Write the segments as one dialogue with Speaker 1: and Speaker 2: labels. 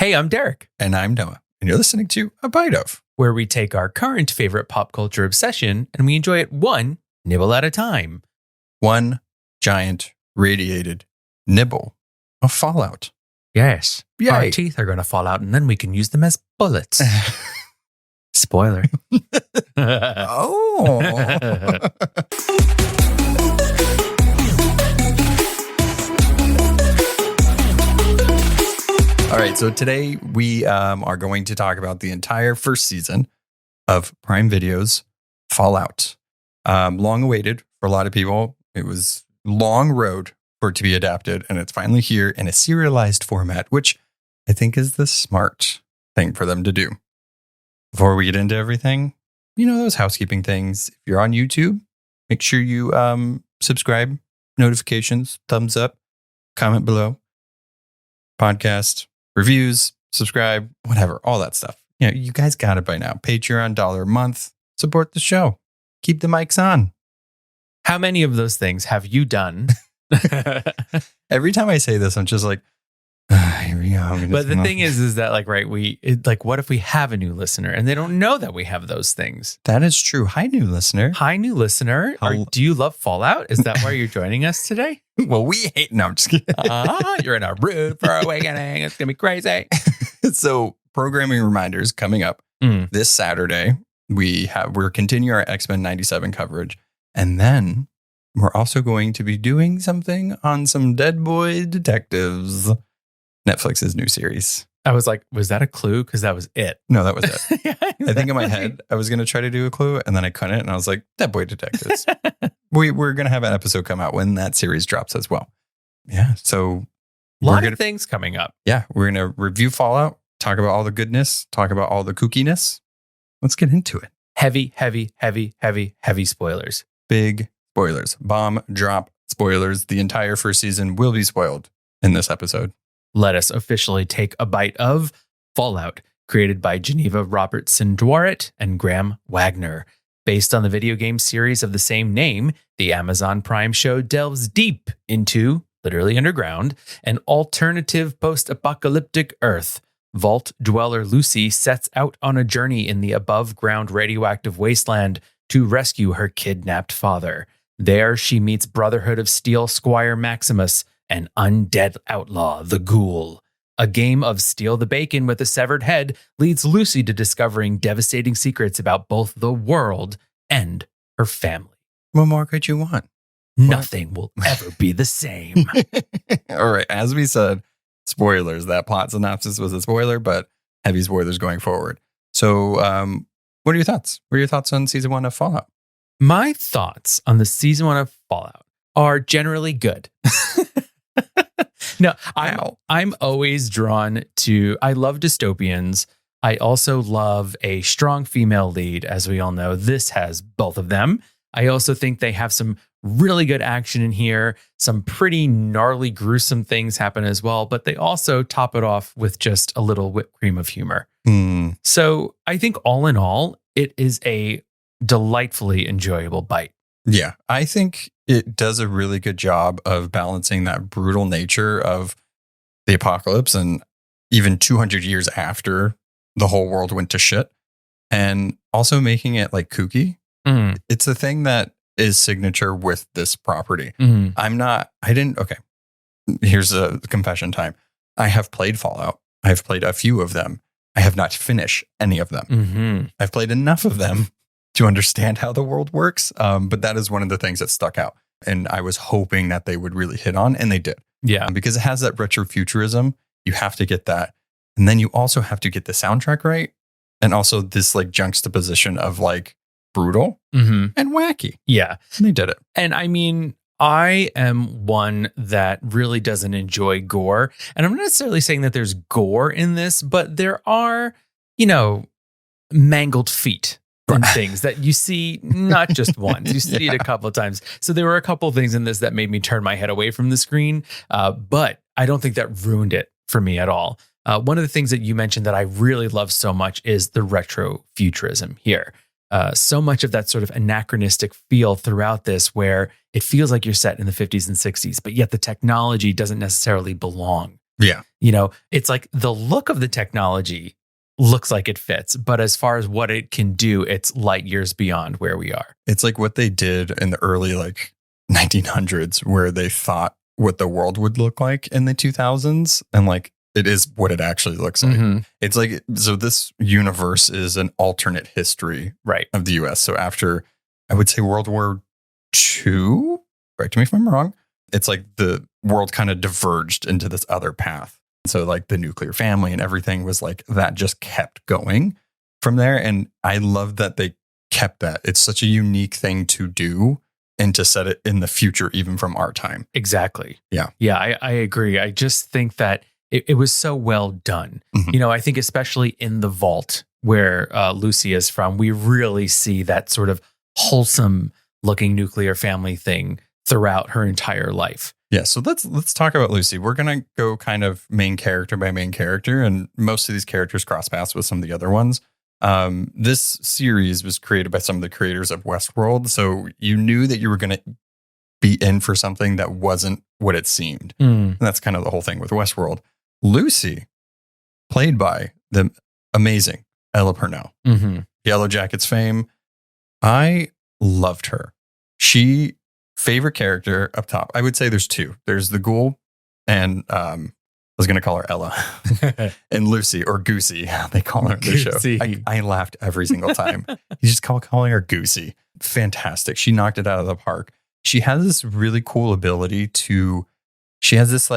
Speaker 1: Hey, I'm Derek.
Speaker 2: And I'm Noah. And you're listening to A Bite Of,
Speaker 1: where we take our current favorite pop culture obsession and we enjoy it one nibble at a time.
Speaker 2: One giant radiated nibble of Fallout.
Speaker 1: Yes.
Speaker 2: Yay.
Speaker 1: Our teeth are going to fall out and then we can use them as bullets. Spoiler.
Speaker 2: Oh. All right, so today we are going to talk about the entire first season of Prime Video's Fallout. Long awaited for a lot of people. It was a long road for it to be adapted, and it's finally here in a serialized format, which I think is the smart thing for them to do. Before we get into everything, you know, those housekeeping things. If you're on YouTube, make sure you subscribe, notifications, thumbs up, comment below, podcast, reviews, subscribe, whatever, all that stuff. You know, you guys got it by now. Patreon, $1 a month. Support the show. Keep the mics on.
Speaker 1: How many of those things have you done?
Speaker 2: Every time I say this, I'm just like, here we go.
Speaker 1: But the thing is that what if we have a new listener and they don't know that we have those things?
Speaker 2: That is true. Hi, new listener.
Speaker 1: Hi, new listener. Do you love Fallout? Is that why you're joining us today?
Speaker 2: Well, we hate. No, I'm just kidding.
Speaker 1: You're in a room for awakening. It's going to be crazy.
Speaker 2: So, programming reminders coming up this Saturday. We're continuing our X-Men 97 coverage. And then we're also going to be doing something on some Dead Boy Detectives, Netflix's new series.
Speaker 1: I was like, was that a clue? Because that was it.
Speaker 2: No, that was it. Yeah, exactly. I think in my head, I was going to try to do a clue and then I couldn't. And I was like, Dead Boy Detectives. We're going to have an episode come out when that series drops as well. Yeah. So
Speaker 1: a lot of things coming up.
Speaker 2: Yeah. We're going to review Fallout, talk about all the goodness, talk about all the kookiness. Let's get into it.
Speaker 1: Heavy spoilers.
Speaker 2: Big spoilers. Bomb drop spoilers. The entire first season will be spoiled in this episode.
Speaker 1: Let us officially take a bite of Fallout, created by Geneva Robertson-Dworet and Graham Wagner. Based on the video game series of the same name, the Amazon Prime show delves deep into, literally underground, an alternative post-apocalyptic Earth. Vault dweller Lucy sets out on a journey in the above-ground radioactive wasteland to rescue her kidnapped father. There, she meets Brotherhood of Steel Squire Maximus, an undead outlaw, the Ghoul. A game of steal the bacon with a severed head leads Lucy to discovering devastating secrets about both the world and her family.
Speaker 2: What more could you want?
Speaker 1: Nothing will ever be the same.
Speaker 2: All right. As we said, spoilers. That plot synopsis was a spoiler, but heavy spoilers going forward. So what are your thoughts? What are your thoughts on season 1 of Fallout?
Speaker 1: My thoughts on the season 1 of Fallout are generally good. No, I'm always drawn to, I love dystopians. I also love a strong female lead, as we all know. This has both of them. I also think they have some really good action in here. Some pretty gnarly, gruesome things happen as well, but they also top it off with just a little whipped cream of humor. So I think all in all, it is a delightfully enjoyable bite.
Speaker 2: Yeah, I think it does a really good job of balancing that brutal nature of the apocalypse and even 200 years after the whole world went to shit, and also making it like kooky. It's a thing that is signature with this property. Okay, here's a confession time. I have played Fallout. I've played a few of them. I have not finished any of them. I've played enough of them to understand how the world works. But that is one of the things that stuck out. And I was hoping that they would really hit on, and they did.
Speaker 1: Yeah.
Speaker 2: Because it has that retrofuturism. You have to get that. And then you also have to get the soundtrack right. And also this like juxtaposition of like brutal and wacky.
Speaker 1: Yeah.
Speaker 2: And they did it.
Speaker 1: And I mean, I am one that really doesn't enjoy gore. And I'm not necessarily saying that there's gore in this, but there are, mangled feet and things that you see not just once, you see it a couple of times. So there were a couple of things in this that made me turn my head away from the screen. But I don't think that ruined it for me at all. One of the things that you mentioned that I really love so much is the retro futurism here. So much of that sort of anachronistic feel throughout this, where it feels like you're set in the 50s and 60s, but yet the technology doesn't necessarily belong
Speaker 2: Yeah.
Speaker 1: It's like the look of the technology looks like it fits, but as far as what it can do, it's light years beyond where we are.
Speaker 2: It's like what they did in the early 1900s, where they thought what the world would look like in the 2000s, and it is what it actually looks like.
Speaker 1: Mm-hmm.
Speaker 2: It's like, so this universe is an alternate history of the US. So after, I would say, World War II, correct me if I'm wrong, it's like the world kind of diverged into this other path. So the nuclear family and everything was that just kept going from there. And I love that they kept that. It's such a unique thing to do and to set it in the future, even from our time.
Speaker 1: Exactly.
Speaker 2: Yeah.
Speaker 1: Yeah, I agree. I just think that it was so well done.
Speaker 2: Mm-hmm.
Speaker 1: I think especially in the vault where Lucy is from, we really see that sort of wholesome looking nuclear family thing throughout her entire life.
Speaker 2: Yeah, so let's talk about Lucy. We're going to go kind of main character by main character, and most of these characters cross paths with some of the other ones. This series was created by some of the creators of Westworld, so you knew that you were going to be in for something that wasn't what it seemed. And that's kind of the whole thing with Westworld. Lucy, played by the amazing Ella Purnell, Yellow Jackets fame. I loved her. Favorite character up top, I would say there's two. There's the Ghoul, and I was going to call her Ella, and Lucy, or Goosey, they call her in the show. I laughed every single time. You just calling her Goosey. Fantastic. She knocked it out of the park. She has this really cool ability she has this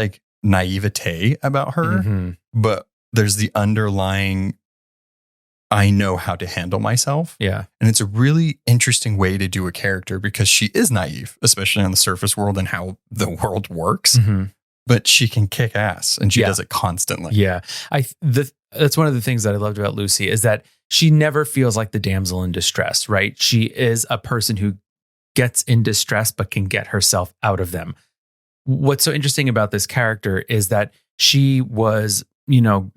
Speaker 2: naivete about her, but there's the underlying, I know how to handle myself.
Speaker 1: Yeah.
Speaker 2: And it's a really interesting way to do a character, because she is naive, especially on the surface world and how the world works. But she can kick ass, and she does it constantly.
Speaker 1: Yeah. That's one of the things that I loved about Lucy, is that she never feels like the damsel in distress, right? She is a person who gets in distress, but can get herself out of them. What's so interesting about this character is that she was,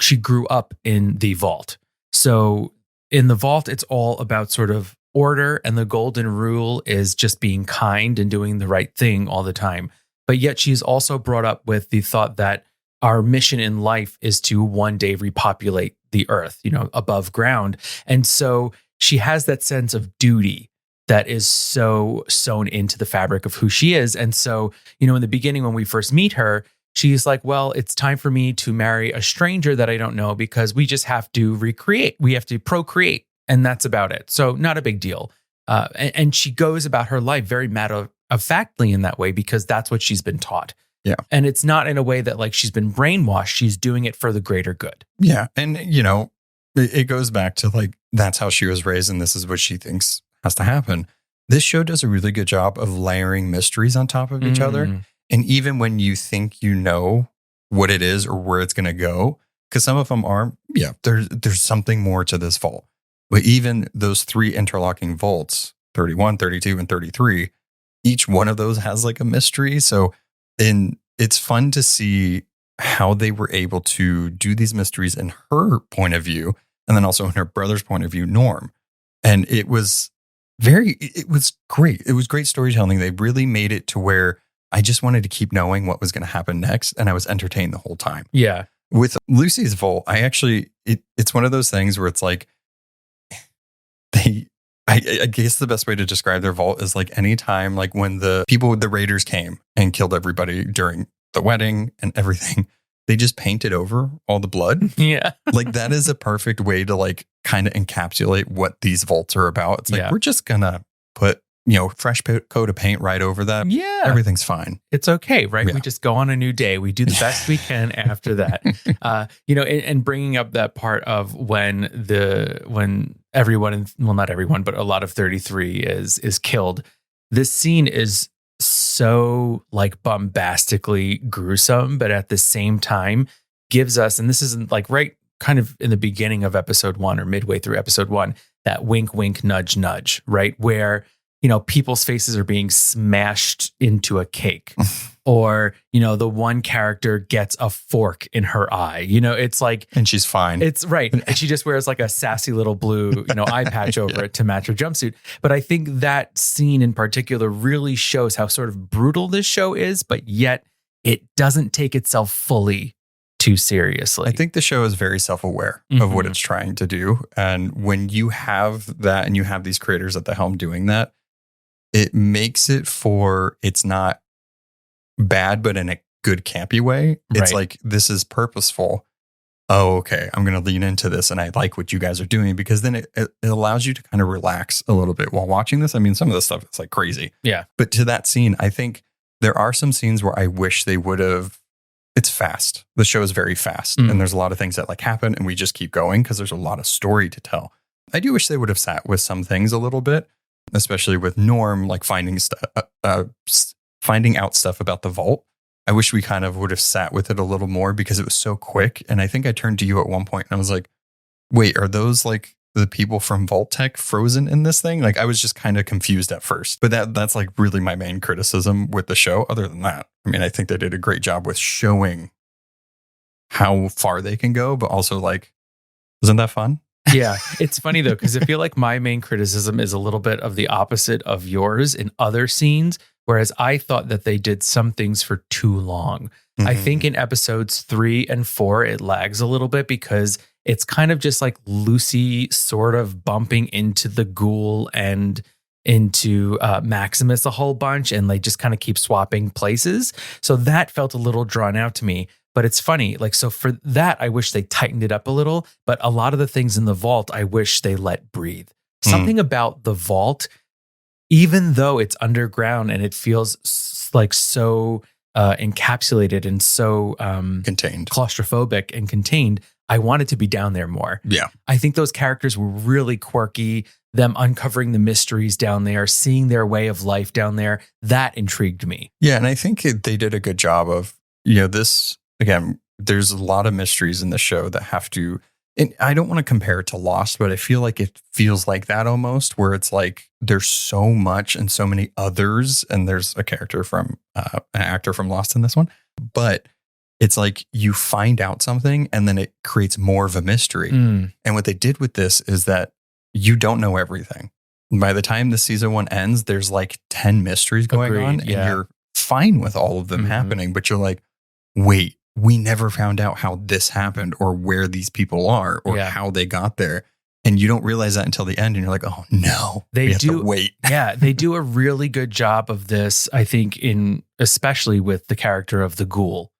Speaker 1: she grew up in the vault. So in the vault, it's all about sort of order, and the golden rule is just being kind and doing the right thing all the time. But yet she's also brought up with the thought that our mission in life is to one day repopulate the earth, above ground. And so she has that sense of duty that is so sewn into the fabric of who she is. And so, in the beginning, when we first meet her, she's like, well, it's time for me to marry a stranger that I don't know, because we just have to recreate. We have to procreate. And that's about it. So not a big deal. And she goes about her life very matter-of-factly in that way, because that's what she's been taught.
Speaker 2: Yeah.
Speaker 1: And it's not in a way that she's been brainwashed. She's doing it for the greater good.
Speaker 2: Yeah. And, it goes back to that's how she was raised, and this is what she thinks has to happen. This show does a really good job of layering mysteries on top of each other. And even when you think you know what it is or where it's going to go, because some of them are, there's something more to this vault. But even those three interlocking vaults, 31, 32, and 33, each one of those has a mystery. So it's fun to see how they were able to do these mysteries in her point of view, and then also in her brother's point of view, Norm. And it was great. It was great storytelling. They really made it to where I just wanted to keep knowing what was going to happen next, and I was entertained the whole time.
Speaker 1: Yeah.
Speaker 2: With Lucy's Vault, it's one of those things where it's I guess the best way to describe their vault is anytime, when the people with the raiders came and killed everybody during the wedding and everything, they just painted over all the blood.
Speaker 1: Yeah.
Speaker 2: That is a perfect way to kind of encapsulate what these vaults are about. It's we're just going to put, fresh coat of paint right over that.
Speaker 1: Yeah.
Speaker 2: Everything's fine.
Speaker 1: It's okay, right?
Speaker 2: Yeah.
Speaker 1: We just go on a new day. We do the best we can after that. And bringing up that part of when everyone, well, not everyone, but a lot of 33 is killed. This scene is so bombastically gruesome, but at the same time gives us, and this isn't right kind of in the beginning of episode 1 or midway through episode 1, that wink, wink, nudge, nudge, right? Where, people's faces are being smashed into a cake, or, the one character gets a fork in her eye, it's
Speaker 2: and she's fine.
Speaker 1: It's right. And she just wears a sassy little blue, eye patch over it to match her jumpsuit. But I think that scene in particular really shows how sort of brutal this show is, but yet it doesn't take itself fully too seriously.
Speaker 2: I think the show is very self-aware of what it's trying to do. And when you have that and you have these creators at the helm doing that, it makes it it's not bad, but in a good campy way. It's like, this is purposeful. Oh, okay, I'm going to lean into this and I like what you guys are doing, because then it allows you to kind of relax a little bit while watching this. I mean, some of the stuff is like crazy.
Speaker 1: Yeah.
Speaker 2: But to that scene, I think there are some scenes where I wish they would have. It's fast. The show is very fast. And there's a lot of things that like happen and we just keep going because there's a lot of story to tell. I do wish they would have sat with some things a little bit, especially with Norm, like finding out stuff about the vault. I wish we kind of would have sat with it a little more because it was so quick. And I think I turned to you at one point and I was like, wait, are those like the people from Vault Tech frozen in this thing? Like, I was just kind of confused at first, but that's like really my main criticism with the show. Other than that, I mean, I think they did a great job with showing how far they can go, but also like, wasn't that fun?
Speaker 1: Yeah. It's funny though, because I feel like my main criticism is a little bit of the opposite of yours in other scenes, whereas I thought that they did some things for too long. I think in episodes 3 and 4, it lags a little bit because it's kind of just like Lucy sort of bumping into the Ghoul and into Maximus a whole bunch, and they just kind of keep swapping places. So that felt a little drawn out to me. But it's funny, like, so for that, I wish they tightened it up a little. But a lot of the things in the vault, I wish they let breathe. Something about the vault, even though it's underground and it feels like so encapsulated and so
Speaker 2: contained,
Speaker 1: claustrophobic and contained, I wanted to be down there more.
Speaker 2: Yeah.
Speaker 1: I think those characters were really quirky. Them uncovering the mysteries down there, seeing their way of life down there, that intrigued me.
Speaker 2: Yeah, and I think they did a good job of, you know, this, again, there's a lot of mysteries in the show that have to, and I don't want to compare it to Lost, but I feel like it feels like that almost, where it's like there's so much and so many others, and there's a character from, an actor from Lost in this one, but it's like you find out something and then it creates more of a mystery. And what they did with this is that you don't know everything. By the time the season 1 ends, there's like 10 mysteries going on, and you're fine with all of them happening, but you're like, wait, we never found out how this happened or where these people are or how they got there. And you don't realize that until the end. And you're like, oh no, we have to wait.
Speaker 1: Yeah. They do a really good job of this, I think, especially with the character of the Ghoul,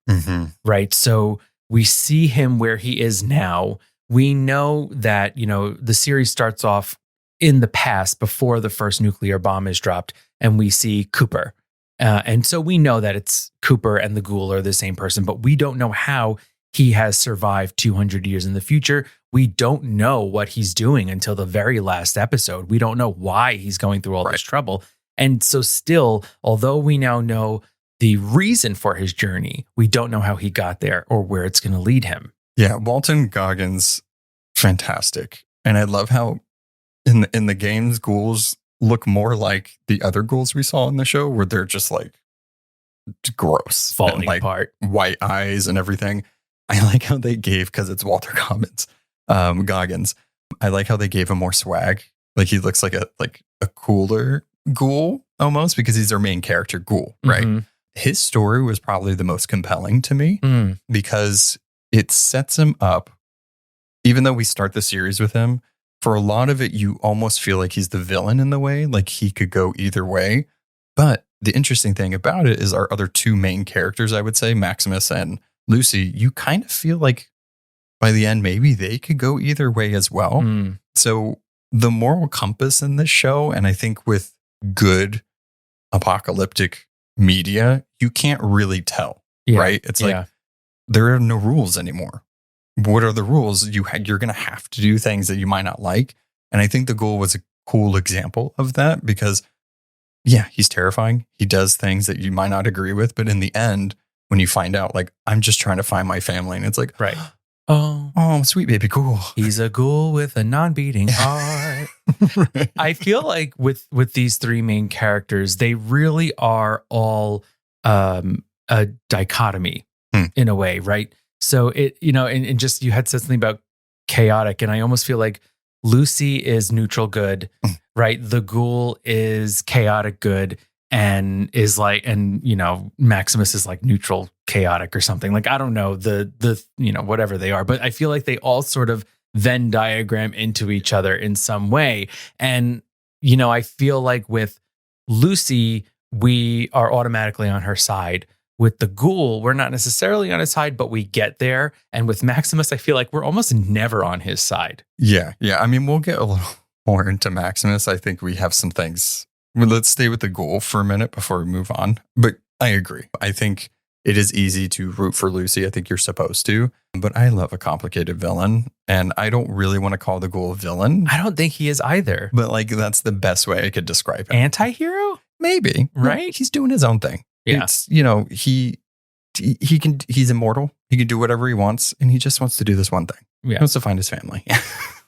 Speaker 1: right? So we see him where he is now. We know that, you know, the series starts off in the past before the first nuclear bomb is dropped, and we see Cooper. And so we know that it's Cooper and the Ghoul are the same person, but we don't know how he has survived 200 years in the future. We don't know what he's doing until the very last episode. We don't know why he's going through all this trouble. And so still, although we now know the reason for his journey, we don't know how he got there or where it's going to lead him.
Speaker 2: Yeah, Walton Goggins, fantastic. And I love how in the games, ghouls look more like the other ghouls we saw in the show, where they're just like gross,
Speaker 1: falling
Speaker 2: like
Speaker 1: apart,
Speaker 2: white eyes and everything. I like how they gave, because it's Walter Goggins. I like how they gave him more swag. Like he looks like a cooler Ghoul almost, because he's their main character, Ghoul, right? His story was probably the most compelling to me because it sets him up. Even though we start the series with him, for a lot of it, you almost feel like he's the villain in the way, like he could go either way. But the interesting thing about it is our other two main characters, I would say, Maximus and Lucy, you kind of feel like by the end, maybe they could go either way as well. So the moral compass in this show, and I think with good apocalyptic media, you can't really tell, right? It's like there are no rules anymore. What are the rules? You're going to have to do things that you might not like. And I think the Ghoul was a cool example of that because, yeah, he's terrifying. He does things that you might not agree with. But in the end, when you find out, like, I'm just trying to find my family. And it's like, oh, sweet baby Ghoul.
Speaker 1: He's a ghoul with a non-beating heart. Right. I feel like with these three main characters, they really are all a dichotomy in a way, right? So it, you know, and just you had said something about chaotic, and I almost feel like Lucy is neutral good, right? The Ghoul is chaotic good, and is like, and Maximus is like neutral, chaotic or something. Like, I don't know the whatever they are, but I feel like they all sort of Venn diagram into each other in some way. And, I feel like with Lucy, we are automatically on her side. With the Ghoul, we're not necessarily on his side, but we get there. And with Maximus, I feel like we're almost never on his side.
Speaker 2: Yeah. I mean, we'll get a little more into Maximus. I think we have some things. Well, let's stay with the Ghoul for a minute before we move on. But I agree. I think it is easy to root for Lucy. I think you're supposed to. But I love a complicated villain. And I don't really want to call the Ghoul a villain.
Speaker 1: I don't think he is either.
Speaker 2: But like, that's the best way I could describe him.
Speaker 1: Anti-hero?
Speaker 2: Maybe.
Speaker 1: Right?
Speaker 2: He's doing his own thing.
Speaker 1: Yeah.
Speaker 2: It's, he's immortal. He can do whatever he wants. And he just wants to do this one thing.
Speaker 1: Yeah.
Speaker 2: He wants to find his family.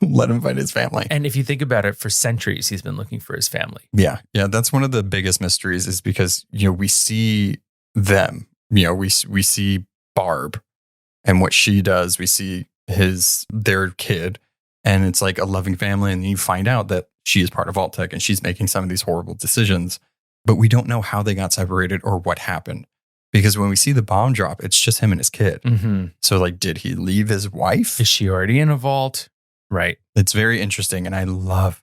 Speaker 2: Let him find his family.
Speaker 1: And if you think about it, for centuries, he's been looking for his family.
Speaker 2: Yeah. That's one of the biggest mysteries is because, we see them, we see Barb and what she does. We see their kid, and it's like a loving family. And then you find out that she is part of Vault-Tec and she's making some of these horrible decisions, but we don't know how they got separated or what happened. Because when we see the bomb drop, it's just him and his kid.
Speaker 1: Mm-hmm.
Speaker 2: So like, did he leave his wife?
Speaker 1: Is she already in a vault? Right.
Speaker 2: It's very interesting. And I love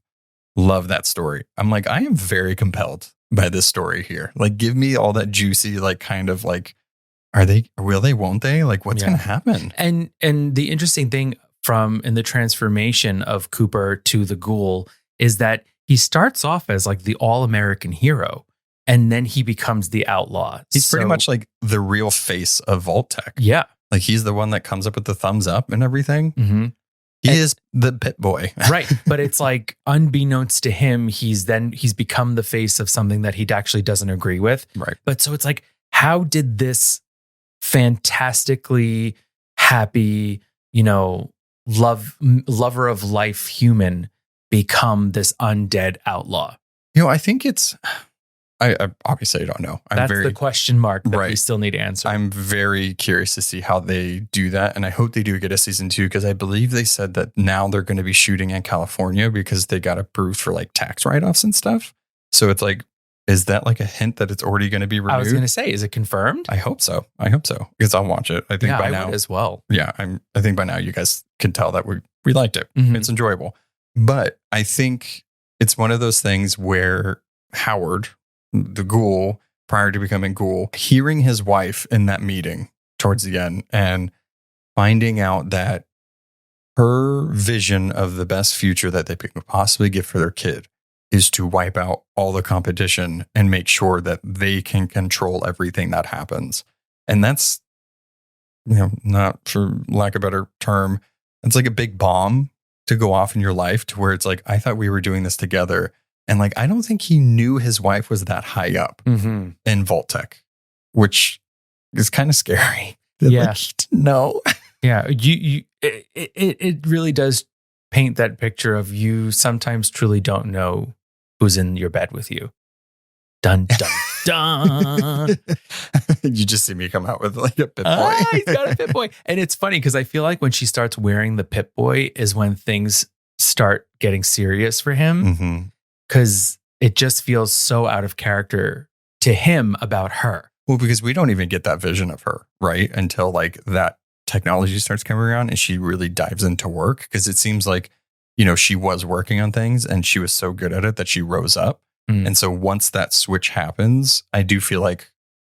Speaker 2: that story. I'm like, I am very compelled by this story here. Like, give me all that juicy, like kind of like, will they, won't they? Like, what's going to happen?
Speaker 1: And the interesting thing in the transformation of Cooper to the Ghoul is that he starts off as like the all-American hero. And then he becomes the outlaw.
Speaker 2: He's pretty much like the real face of Vault-Tec.
Speaker 1: Yeah.
Speaker 2: Like he's the one that comes up with the thumbs up and everything.
Speaker 1: Mm-hmm.
Speaker 2: He is the Pip-Boy.
Speaker 1: Right. But it's like unbeknownst to him, he's become the face of something that he actually doesn't agree with.
Speaker 2: Right.
Speaker 1: But so it's like, how did this fantastically happy, lover of life human become this undead outlaw?
Speaker 2: I think it's... I obviously don't know.
Speaker 1: That's the question mark that we still need to answer.
Speaker 2: I'm very curious to see how they do that. And I hope they do get a season 2, because I believe they said that now they're going to be shooting in California because they got approved for like tax write-offs and stuff. So it's like, is that like a hint that it's already going to be renewed?
Speaker 1: I was going to say, is it confirmed?
Speaker 2: I hope so. Because I'll watch it. I think by now
Speaker 1: would as well.
Speaker 2: Yeah. I think by now you guys can tell that we liked it.
Speaker 1: Mm-hmm.
Speaker 2: It's enjoyable. But I think it's one of those things where Howard, the Ghoul, prior to becoming Ghoul, hearing his wife in that meeting towards the end and finding out that her vision of the best future that they could possibly give for their kid is to wipe out all the competition and make sure that they can control everything that happens. And that's, not for lack of a better term, it's like a big bomb to go off in your life to where it's like, I thought we were doing this together. And like, I don't think he knew his wife was that high up in Vault-Tec, which is kind of scary.
Speaker 1: Yeah.
Speaker 2: Like, he didn't know.
Speaker 1: Yeah. It really does paint that picture of you sometimes truly don't know who's in your bed with you. Dun, dun, dun.
Speaker 2: You just see me come out with like a Pip-Boy.
Speaker 1: He's got a Pip-Boy. And it's funny because I feel like when she starts wearing the Pip-Boy is when things start getting serious for him.
Speaker 2: Mm-hmm.
Speaker 1: Because it just feels so out of character to him about her.
Speaker 2: Well, because we don't even get that vision of her, right? Until like that technology starts coming around and she really dives into work. Because it seems like, she was working on things and she was so good at it that she rose up. Mm. And so once that switch happens, I do feel like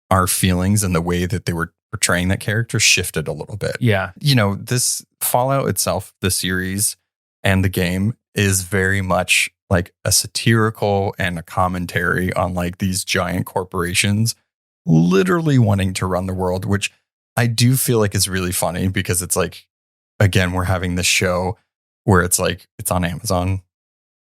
Speaker 2: our feelings and the way that they were portraying that character shifted a little bit.
Speaker 1: Yeah.
Speaker 2: This Fallout itself, the series and the game is very much like a satirical and a commentary on like these giant corporations literally wanting to run the world, which I do feel like is really funny because it's like, again, we're having this show where it's like, it's on Amazon.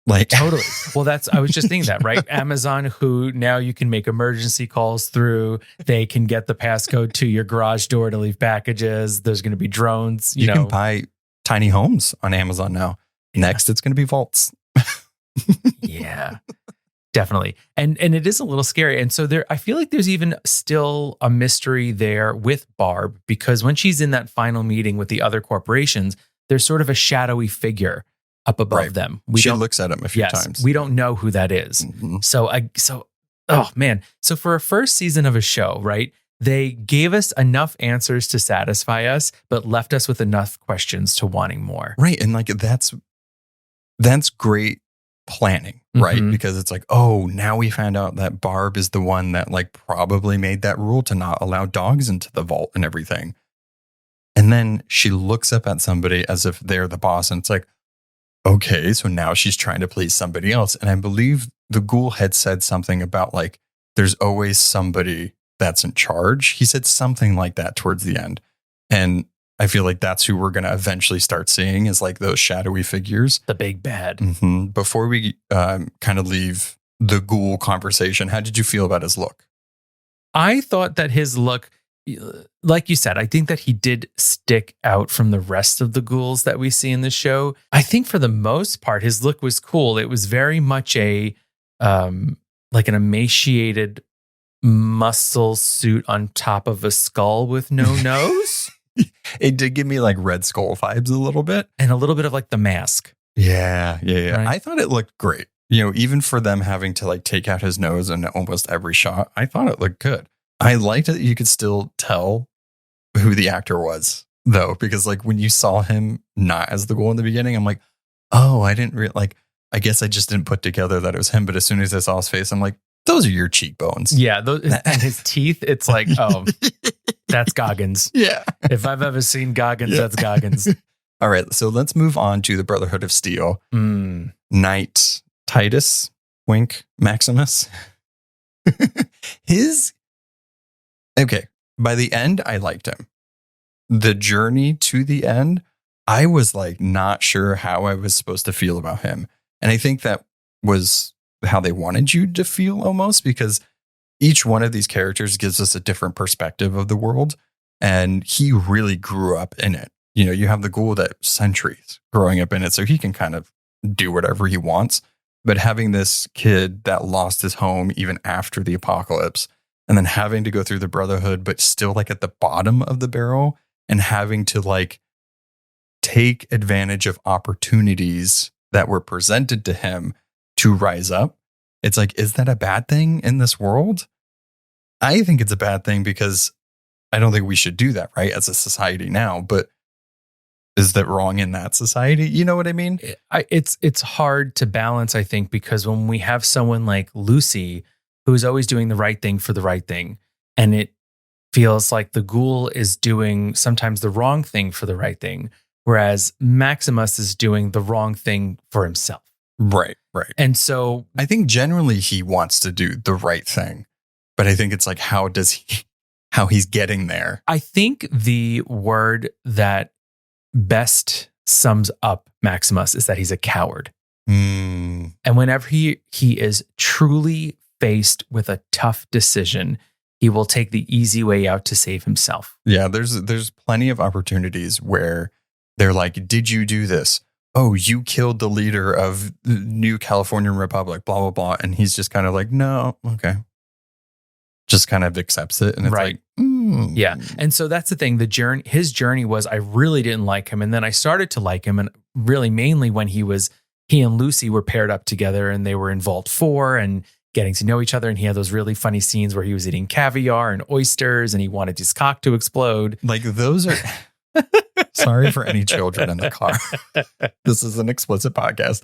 Speaker 2: Like
Speaker 1: totally. Well, I was just thinking that, right? Amazon, who now you can make emergency calls through, they can get the passcode to your garage door to leave packages. There's going to be drones.
Speaker 2: You can buy tiny homes on Amazon now. Next, it's going to be vaults.
Speaker 1: Yeah, definitely. And it is a little scary. And so I feel like there's even still a mystery there with Barb, because when she's in that final meeting with the other corporations, there's sort of a shadowy figure up above them.
Speaker 2: She looks at him a few times.
Speaker 1: We don't know who that is.
Speaker 2: Mm-hmm.
Speaker 1: So Oh man. So for a first season of a show, right? They gave us enough answers to satisfy us, but left us with enough questions to wanting more.
Speaker 2: Right. And like that's great planning, right?
Speaker 1: Mhm.
Speaker 2: Because it's like, oh, now we found out that Barb is the one that like probably made that rule to not allow dogs into the vault and everything. And then she looks up at somebody as if they're the boss. And it's like, okay, so now she's trying to please somebody else. And I believe the Ghoul had said something about like, there's always somebody that's in charge. He said something like that towards the end. And I feel like that's who we're going to eventually start seeing is like those shadowy figures.
Speaker 1: The big bad.
Speaker 2: Mm-hmm. Before we kind of leave the Ghoul conversation, how did you feel about his look?
Speaker 1: I thought that his look, like you said, I think that he did stick out from the rest of the ghouls that we see in the show. I think for the most part, his look was cool. It was very much a like an emaciated muscle suit on top of a skull with no nose.
Speaker 2: It did give me like Red Skull vibes a little bit.
Speaker 1: And a little bit of like the mask.
Speaker 2: Yeah.
Speaker 1: Right.
Speaker 2: I thought it looked great. You know, even for them having to like take out his nose in almost every shot, I thought it looked good. I liked that you could still tell who the actor was, though, because like when you saw him not as the Ghoul in the beginning, I'm like, oh, I didn't like, I guess I just didn't put together that it was him. But as soon as I saw his face, I'm like, those are your cheekbones.
Speaker 1: Yeah. And his teeth, it's like, oh, that's Goggins.
Speaker 2: Yeah.
Speaker 1: If I've ever seen Goggins, that's Goggins.
Speaker 2: All right. So let's move on to the Brotherhood of Steel. Knight Titus, wink, Maximus. Okay. By the end, I liked him. The journey to the end, I was like not sure how I was supposed to feel about him. And I think that was how they wanted you to feel almost, because each one of these characters gives us a different perspective of the world. And he really grew up in it. You know, you have the Ghoul that centuries growing up in it, so he can kind of do whatever he wants. But having this kid that lost his home even after the apocalypse, and then having to go through the Brotherhood, but still like at the bottom of the barrel, and having to like take advantage of opportunities that were presented to him to rise up. It's like, is that a bad thing in this world? I think it's a bad thing because I don't think we should do that, right? As a society now, but is that wrong in that society? You know what I mean?
Speaker 1: It's hard to balance, I think, because when we have someone like Lucy, who is always doing the right thing for the right thing, and it feels like the Ghoul is doing sometimes the wrong thing for the right thing, whereas Maximus is doing the wrong thing for himself.
Speaker 2: Right.
Speaker 1: And so
Speaker 2: I think generally he wants to do the right thing, but I think it's like, how he's getting there.
Speaker 1: I think the word that best sums up Maximus is that he's a coward. And whenever he is truly faced with a tough decision, he will take the easy way out to save himself.
Speaker 2: Yeah, there's plenty of opportunities where they're like, did you do this? Oh, you killed the leader of the New Californian Republic, blah, blah, blah. And he's just kind of like, no, okay. Just kind of accepts it. And it's
Speaker 1: right.
Speaker 2: like,
Speaker 1: Yeah. And so that's the thing. His journey was, I really didn't like him. And then I started to like him. And really mainly when he and Lucy were paired up together and they were in Vault 4 and getting to know each other. And he had those really funny scenes where he was eating caviar and oysters and he wanted his cock to explode.
Speaker 2: Like those are... Sorry for any children in the car. This is an explicit podcast.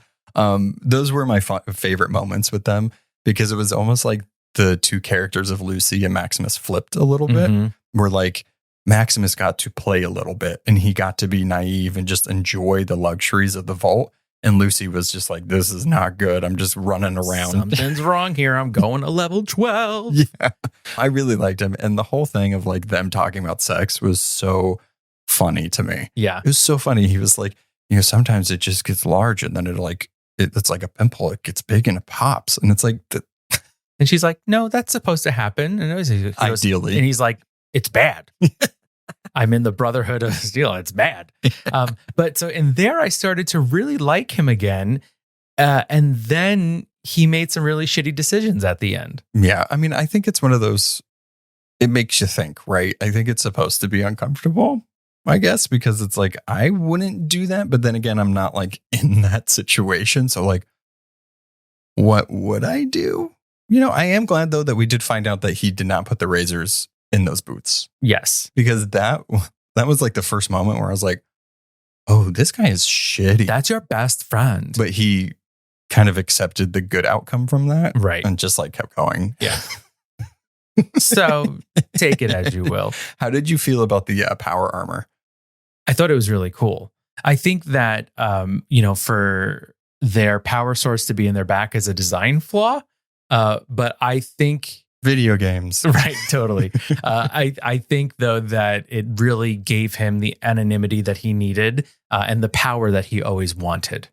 Speaker 2: Those were my favorite moments with them, because it was almost like the two characters of Lucy and Maximus flipped a little bit. Where like Maximus got to play a little bit and he got to be naive and just enjoy the luxuries of the vault. And Lucy was just like, this is not good. I'm just running around.
Speaker 1: Something's wrong here. I'm going to level 12.
Speaker 2: Yeah. I really liked him. And the whole thing of like them talking about sex was so funny to me.
Speaker 1: Yeah.
Speaker 2: It was so funny. He was like, you know, sometimes it just gets large and then it's like a pimple. It gets big and it pops. And it's like,
Speaker 1: and she's like, no, that's supposed to happen. And he goes,
Speaker 2: ideally.
Speaker 1: And he's like, it's bad. I'm in the Brotherhood of Steel. It's bad. But so in there, I started to really like him again. And then he made some really shitty decisions at the end.
Speaker 2: Yeah. I mean, I think it's one of those, it makes you think, right? I think it's supposed to be uncomfortable, I guess, because it's like, I wouldn't do that. But then again, I'm not like in that situation. So like, what would I do? I am glad though that we did find out that he did not put the razors in those boots,
Speaker 1: Yes.
Speaker 2: because that was like the first moment where I was like, oh, this guy is shitty.
Speaker 1: That's your best friend.
Speaker 2: But he kind of accepted the good outcome from that.
Speaker 1: Right.
Speaker 2: And just like kept going.
Speaker 1: Yeah. So take it as you will.
Speaker 2: How did you feel about the power armor?
Speaker 1: I thought it was really cool. I think that, for their power source to be in their back is a design flaw. But I think...
Speaker 2: Video games.
Speaker 1: Right, totally. I think, though, that it really gave him the anonymity that he needed and the power that he always wanted.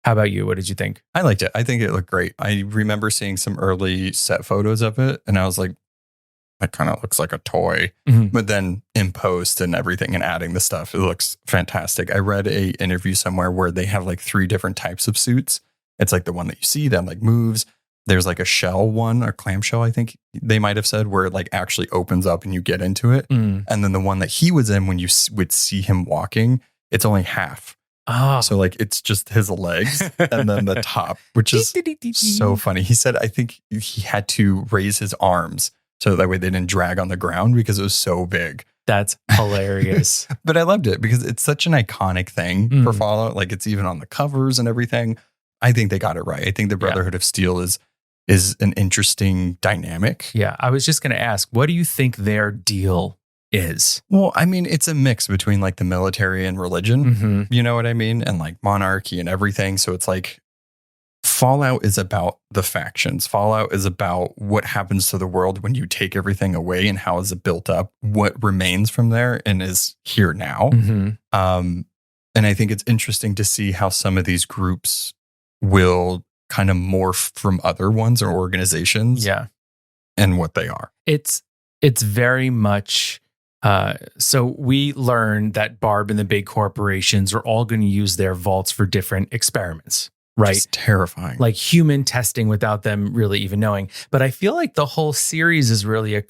Speaker 1: How about you? What did you think?
Speaker 2: I liked it. I think it looked great. I remember seeing some early set photos of it, and I was like, that kind of looks like a toy.
Speaker 1: Mm-hmm.
Speaker 2: But then in post and everything and adding the stuff, it looks fantastic. I read a interview somewhere where they have like 3 different types of suits. It's like the one that you see that like moves. There's like a shell one, or clamshell, I think they might have said, where it like actually opens up and you get into it. And then the one that he was in, when you would see him walking, it's only half.
Speaker 1: Oh.
Speaker 2: So like it's just his legs and then the top, which is so funny. He said, I think he had to raise his arms so that way they didn't drag on the ground because it was so big.
Speaker 1: That's hilarious.
Speaker 2: But I loved it because it's such an iconic thing for Fallout. Like it's even on the covers and everything. I think they got it right. I think the Brotherhood of Steel is an interesting dynamic.
Speaker 1: Yeah. I was just going to ask, what do you think their deal is?
Speaker 2: Well, I mean, it's a mix between like the military and religion.
Speaker 1: Mm-hmm.
Speaker 2: You know what I mean? And like monarchy and everything. So it's like Fallout is about the factions. Fallout is about what happens to the world when you take everything away and how is it built up, what remains from there and is here now.
Speaker 1: Mm-hmm.
Speaker 2: And I think it's interesting to see how some of these groups will kind of morph from other ones or organizations.
Speaker 1: Yeah.
Speaker 2: And what they are.
Speaker 1: It's very much... so we learned that Barb and the big corporations are all going to use their vaults for different experiments. Right.
Speaker 2: Just terrifying.
Speaker 1: Like human testing without them really even knowing. But I feel like the whole series is really a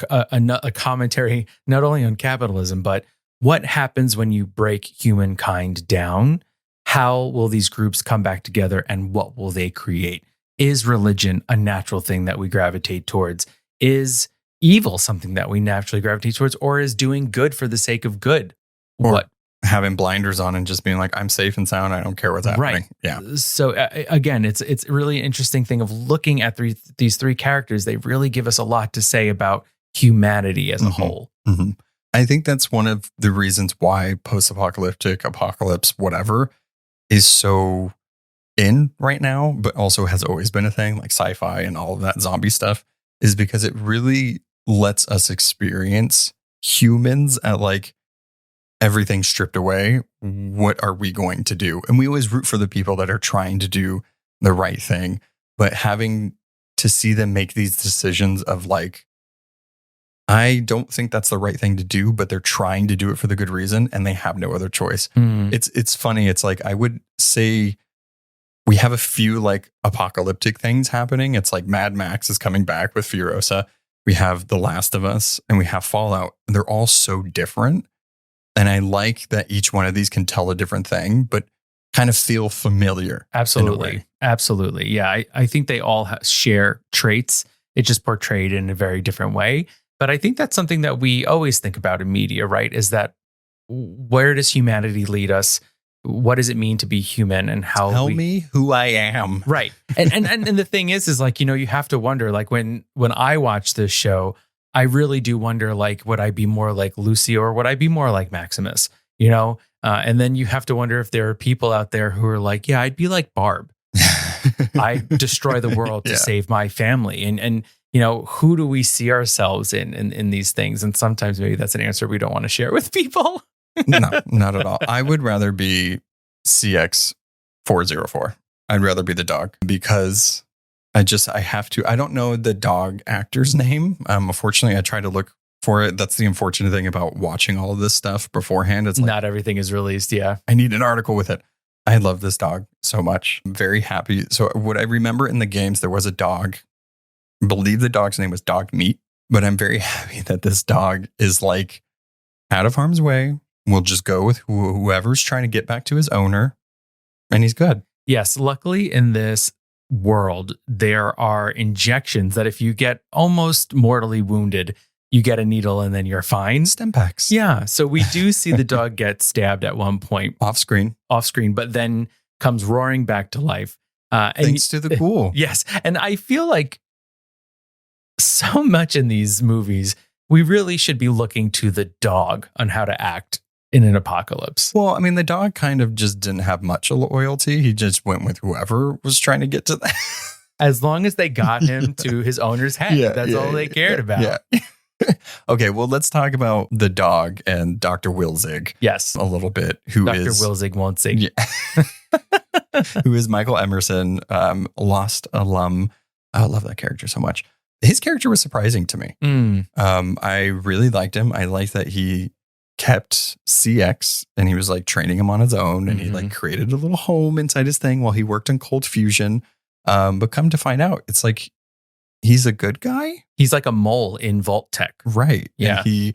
Speaker 1: commentary, not only on capitalism, but what happens when you break humankind down? How will these groups come back together and what will they create? Is religion a natural thing that we gravitate towards? Is evil something that we naturally gravitate towards? Or is doing good for the sake of good?
Speaker 2: Or
Speaker 1: what?
Speaker 2: Having blinders on and just being like, I'm safe and sound. I don't care what's happening.
Speaker 1: Right.
Speaker 2: Yeah.
Speaker 1: So again, it's really an interesting thing of looking at these 3 characters. They really give us a lot to say about humanity as a whole.
Speaker 2: Mm-hmm. I think that's one of the reasons why post-apocalyptic, apocalypse, whatever, is so in right now, but also has always been a thing, like sci-fi and all of that zombie stuff, is because it really lets us experience humans at like, everything stripped away. What are we going to do? And we always root for the people that are trying to do the right thing, but having to see them make these decisions of like, I don't think that's the right thing to do, but they're trying to do it for the good reason and they have no other choice. It's funny. It's like, I would say we have a few like apocalyptic things happening. It's like Mad Max is coming back with Furiosa. We have The Last of Us and we have Fallout. And they're all so different. And I like that each one of these can tell a different thing, but kind of feel familiar.
Speaker 1: Absolutely. Absolutely. Yeah. I think they all share traits. It's just portrayed in a very different way. But I think that's something that we always think about in media, right? Is that where does humanity lead us? What does it mean to be human and how
Speaker 2: Tell me who I am.
Speaker 1: Right. And the thing is like, you have to wonder, like when I watch this show, I really do wonder, like, would I be more like Lucy or would I be more like Maximus? And then you have to wonder if there are people out there who are like, yeah, I'd be like Barb. I destroy the world to save my family. And who do we see ourselves in these things? And sometimes maybe that's an answer we don't want to share with people.
Speaker 2: No, not at all. I would rather be CX404. I'd rather be the dog because I don't know the dog actor's name. Unfortunately, I tried to look for it. That's the unfortunate thing about watching all of this stuff beforehand. It's like,
Speaker 1: not everything is released. Yeah.
Speaker 2: I need an article with it. I love this dog so much. I'm very happy. So what I remember in the games, there was a dog. I believe the dog's name was Dog Meat, but I'm very happy that this dog is like out of harm's way. We'll just go with whoever's trying to get back to his owner and he's good.
Speaker 1: Yes. Luckily in this, world, there are injections that if you get almost mortally wounded, you get a needle and then you're fine.
Speaker 2: Stem packs.
Speaker 1: Yeah. So we do see the dog get stabbed at one point
Speaker 2: Off screen.
Speaker 1: but then comes roaring back to life.
Speaker 2: Thanks to the Ghoul.
Speaker 1: Yes. And I feel like so much in these movies, we really should be looking to the dog on how to act in an apocalypse.
Speaker 2: Well, I mean, the dog kind of just didn't have much loyalty. He just went with whoever was trying to get to that.
Speaker 1: As long as they got him to his owner's head, that's all they cared about.
Speaker 2: Yeah. Okay, well, let's talk about the dog and Dr. Wilzig.
Speaker 1: Yes.
Speaker 2: A little bit. Who
Speaker 1: Dr.
Speaker 2: is
Speaker 1: Wilzig won't sing.
Speaker 2: Yeah. Who is Michael Emerson, Lost alum. I love that character so much. His character was surprising to me. I really liked him. I liked that he kept CX and he was like training him on his own, and he like created a little home inside his thing while he worked on Cold Fusion. But come to find out, it's like he's a good guy.
Speaker 1: He's like a mole in Vault Tech.
Speaker 2: Right.
Speaker 1: Yeah.
Speaker 2: And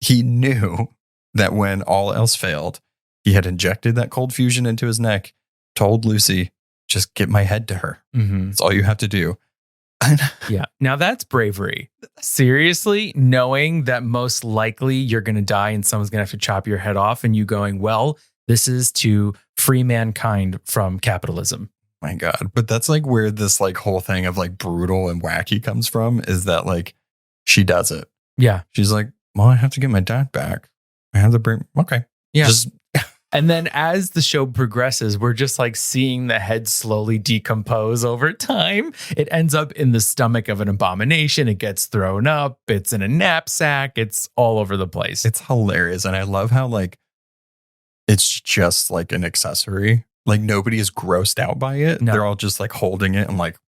Speaker 2: he knew that when all else failed, he had injected that Cold Fusion into his neck, told Lucy, just get my head to her. That's all you have to do.
Speaker 1: Yeah. Now that's bravery. Seriously, knowing that most likely you're going to die and someone's going to have to chop your head off, and you going, well, this is to free mankind from capitalism.
Speaker 2: My God. But that's like where this like whole thing of like brutal and wacky comes from, is that like she does it.
Speaker 1: Yeah.
Speaker 2: She's like, well, I have to get my dad back. I have to bring. Okay.
Speaker 1: Yeah. And then as the show progresses, we're just like seeing the head slowly decompose over time. It ends up in the stomach of an abomination. It gets thrown up. It's in a knapsack. It's all over the place.
Speaker 2: It's hilarious. And I love how like it's just like an accessory. Like nobody is grossed out by it.
Speaker 1: No.
Speaker 2: They're all just like holding it and like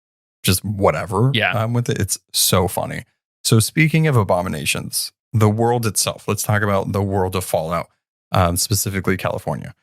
Speaker 2: just whatever.
Speaker 1: Yeah.
Speaker 2: With it. It's so funny. So speaking of abominations, the world itself, let's talk about the world of Fallout. Specifically California.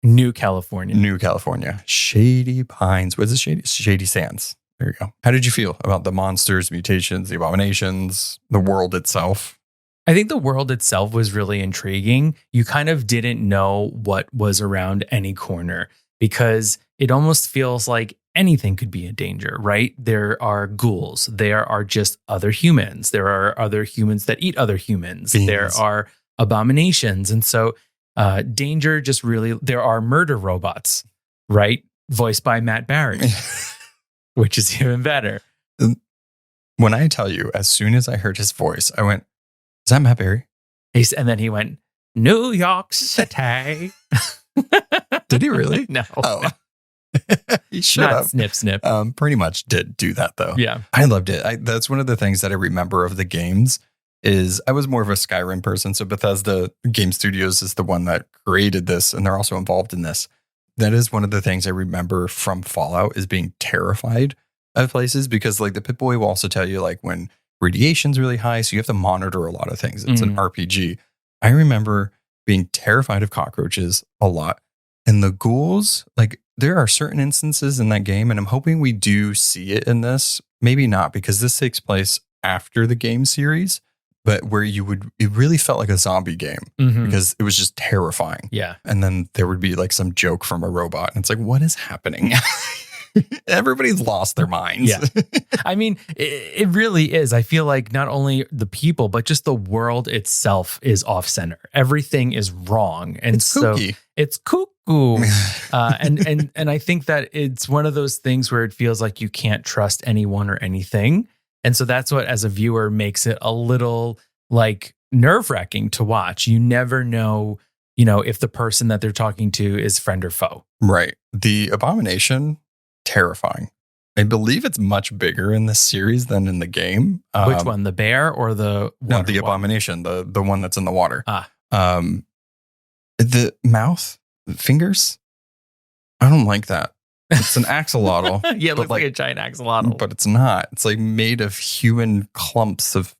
Speaker 1: New California. Shady Pines. What is it? Shady Sands. There you go. How did you feel about the monsters, mutations, the abominations, the world itself? I think the world itself was really intriguing. You kind of didn't know what was around any corner, because it almost feels like anything could be in danger, right? There are ghouls. There are just other humans. There are other humans that eat other humans.
Speaker 2: Fiends.
Speaker 1: There are abominations. And so danger just really, there are murder robots, right? Voiced by Matt Barry, which is even better.
Speaker 2: When I tell you, as soon as I heard his voice, I went, is that Matt Barry?
Speaker 1: And then he went, New York City.
Speaker 2: Did he really?
Speaker 1: No.
Speaker 2: Oh. He should
Speaker 1: Not
Speaker 2: have.
Speaker 1: snip, snip.
Speaker 2: Pretty much did do that though.
Speaker 1: Yeah.
Speaker 2: I loved it. That's one of the things that I remember of the games. Is I was more of a Skyrim person. So Bethesda Game Studios is the one that created this, and they're also involved in this. That is one of the things I remember from Fallout, is being terrified of places, because like the Pip-Boy will also tell you like when radiation's really high, so you have to monitor a lot of things. It's an RPG. I remember being terrified of cockroaches a lot. And the ghouls, like there are certain instances in that game, and I'm hoping we do see it in this. Maybe not, because this takes place after the game series. But where it really felt like a zombie game, because it was just terrifying.
Speaker 1: Yeah.
Speaker 2: And then there would be like some joke from a robot. And it's like, what is happening? Everybody's lost their minds.
Speaker 1: Yeah. I mean, it really is. I feel like not only the people, but just the world itself is off center. Everything is wrong. And
Speaker 2: it's kooky.
Speaker 1: It's cuckoo. And I think that it's one of those things where it feels like you can't trust anyone or anything. And so that's what, as a viewer, makes it a little like nerve-wracking to watch. You never know, if the person that they're talking to is friend or foe.
Speaker 2: Right. The abomination, terrifying. I believe it's much bigger in this series than in the game.
Speaker 1: Which one? The bear or the
Speaker 2: No, the
Speaker 1: one?
Speaker 2: abomination, the one that's in the water.
Speaker 1: Ah.
Speaker 2: The mouth, fingers. I don't like that. It's an axolotl.
Speaker 1: Yeah, it looks like a giant axolotl.
Speaker 2: But it's not. It's like made of human clumps of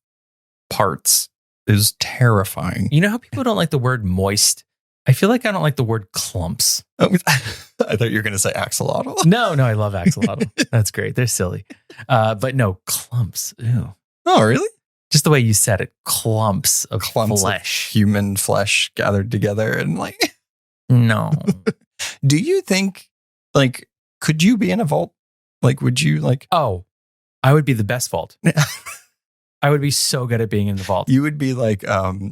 Speaker 2: parts. It was terrifying.
Speaker 1: You know how people don't like the word moist? I feel like I don't like the word clumps.
Speaker 2: I thought you were going to say axolotl.
Speaker 1: No, I love axolotl. That's great. They're silly. But no, clumps. Ew.
Speaker 2: Oh, really?
Speaker 1: Just the way you said it. Clumps of flesh.
Speaker 2: Of human flesh gathered together and like.
Speaker 1: No.
Speaker 2: Do you think like Could you be in a vault? Like, would you like?
Speaker 1: Oh, I would be the best vault. I would be so good at being in the vault.
Speaker 2: You would be like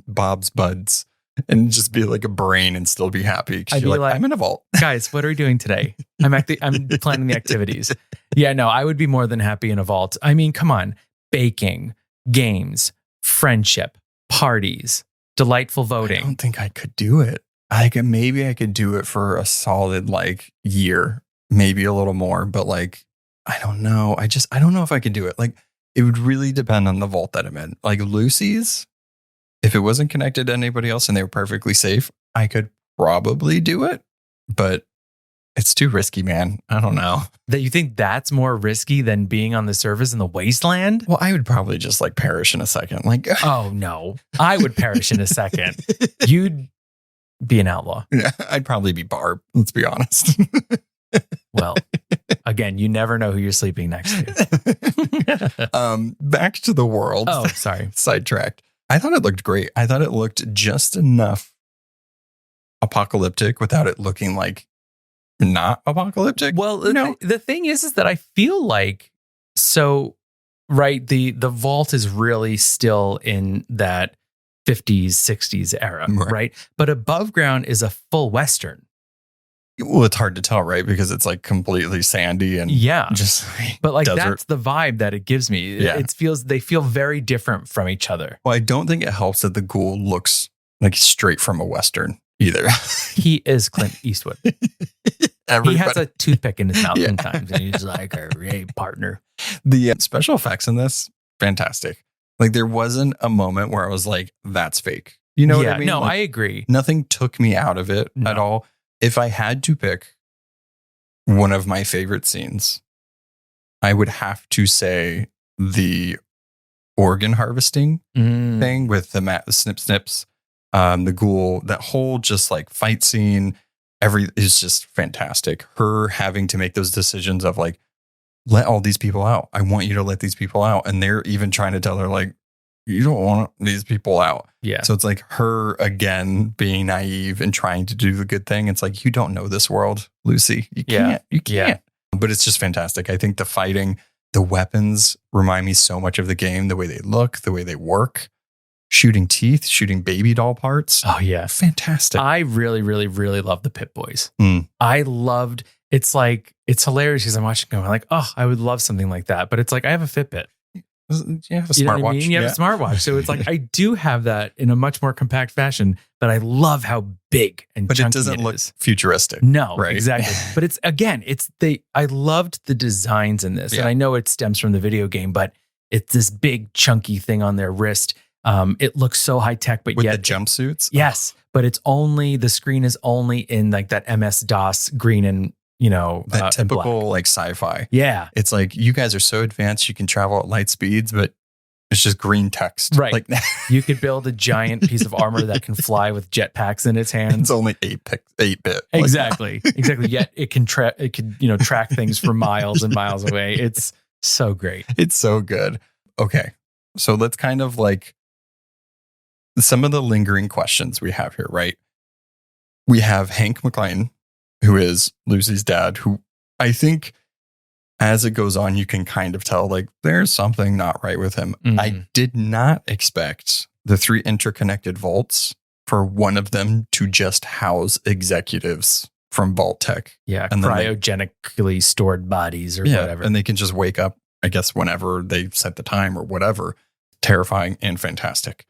Speaker 2: Bob's Buds and just be like a brain and still be happy.
Speaker 1: I'd
Speaker 2: You're
Speaker 1: be like,
Speaker 2: I'm in a vault.
Speaker 1: Guys, what are we doing today? I'm planning the activities. Yeah, no, I would be more than happy in a vault. I mean, come on. Baking, games, friendship, parties, delightful voting.
Speaker 2: I don't think I could do it. Maybe I could do it for a solid like year, maybe a little more, but like, I don't know. I don't know if I could do it. Like, it would really depend on the vault that I'm in. Like Lucy's, if it wasn't connected to anybody else and they were perfectly safe, I could probably do it, but it's too risky, man. I don't know.
Speaker 1: That you think that's more risky than being on the surface in the wasteland?
Speaker 2: Well, I would probably just like perish in a second. Like,
Speaker 1: oh no, I would perish in a second. You'd be an outlaw.
Speaker 2: Yeah, I'd probably be Barb. Let's be honest.
Speaker 1: Well, again, you never know who you're sleeping next to.
Speaker 2: Back to the world.
Speaker 1: Oh, sorry.
Speaker 2: Sidetracked. I thought it looked great. I thought it looked just enough apocalyptic without it looking like not apocalyptic.
Speaker 1: Well, the thing is that I feel like, so, right, the vault is really still in that 50s, 60s era, right? But above ground is a full Western.
Speaker 2: Well, it's hard to tell, right? Because it's like completely sandy and just
Speaker 1: but like
Speaker 2: desert.
Speaker 1: That's the vibe that it gives me.
Speaker 2: Yeah.
Speaker 1: They feel very different from each other.
Speaker 2: Well, I don't think it helps that the ghoul looks like straight from a Western either.
Speaker 1: He is Clint Eastwood. He has a toothpick in his mouth sometimes, and he's like, "Hey, partner."
Speaker 2: The special effects in this, fantastic. Like there wasn't a moment where I was like, "That's fake." You know what I mean?
Speaker 1: No,
Speaker 2: like,
Speaker 1: I agree.
Speaker 2: Nothing took me out of it at all. If I had to pick one of my favorite scenes, I would have to say the organ harvesting thing with the snip snips, the ghoul, that whole just like fight scene. Is just fantastic. Her having to make those decisions of like, let all these people out. I want you to let these people out. And they're even trying to tell her like, you don't want these people out.
Speaker 1: Yeah.
Speaker 2: So it's like her again being naive and trying to do the good thing. It's like, you don't know this world, Lucy. You can't. You can't. But it's just fantastic. I think the fighting, the weapons remind me so much of the game, the way they look, the way they work. Shooting teeth, shooting baby doll parts.
Speaker 1: Oh, yeah.
Speaker 2: Fantastic.
Speaker 1: I really, really, really love the Pip-Boys. I loved, it's hilarious because I'm watching going like, oh, I would love something like that. But it's like, I have a Fitbit.
Speaker 2: You have a
Speaker 1: You know
Speaker 2: smartwatch.
Speaker 1: what I mean? You have a smartwatch. So it's like, I do have that in a much more compact fashion, but I love how big and chunky
Speaker 2: it doesn't look futuristic.
Speaker 1: No,
Speaker 2: right?
Speaker 1: Exactly. But it's, again, I loved the designs in this. And I know it stems from the video game, but it's this big chunky thing on their wrist. It looks so high tech, but
Speaker 2: with
Speaker 1: yet
Speaker 2: the jumpsuits.
Speaker 1: Yes, but the screen is only in like that MS-DOS green and
Speaker 2: that typical like sci-fi.
Speaker 1: Yeah,
Speaker 2: it's like you guys are so advanced, you can travel at light speeds, but it's just green text.
Speaker 1: Right,
Speaker 2: like
Speaker 1: you could build a giant piece of armor that can fly with jetpacks in its hands.
Speaker 2: It's only 8-bit.
Speaker 1: Exactly, exactly. Yet it can track things for miles and miles away. It's so great.
Speaker 2: It's so good. Okay, so let's kind of like some of the lingering questions we have here, right? We have Hank MacLachlan, who is Lucy's dad, who I think as it goes on, you can kind of tell like there's something not right with him. I did not expect the 3 interconnected vaults for one of them to just house executives from Vault Tech.
Speaker 1: Yeah, and cryogenically stored bodies or whatever.
Speaker 2: And they can just wake up, I guess, whenever they set the time or whatever. Terrifying and fantastic.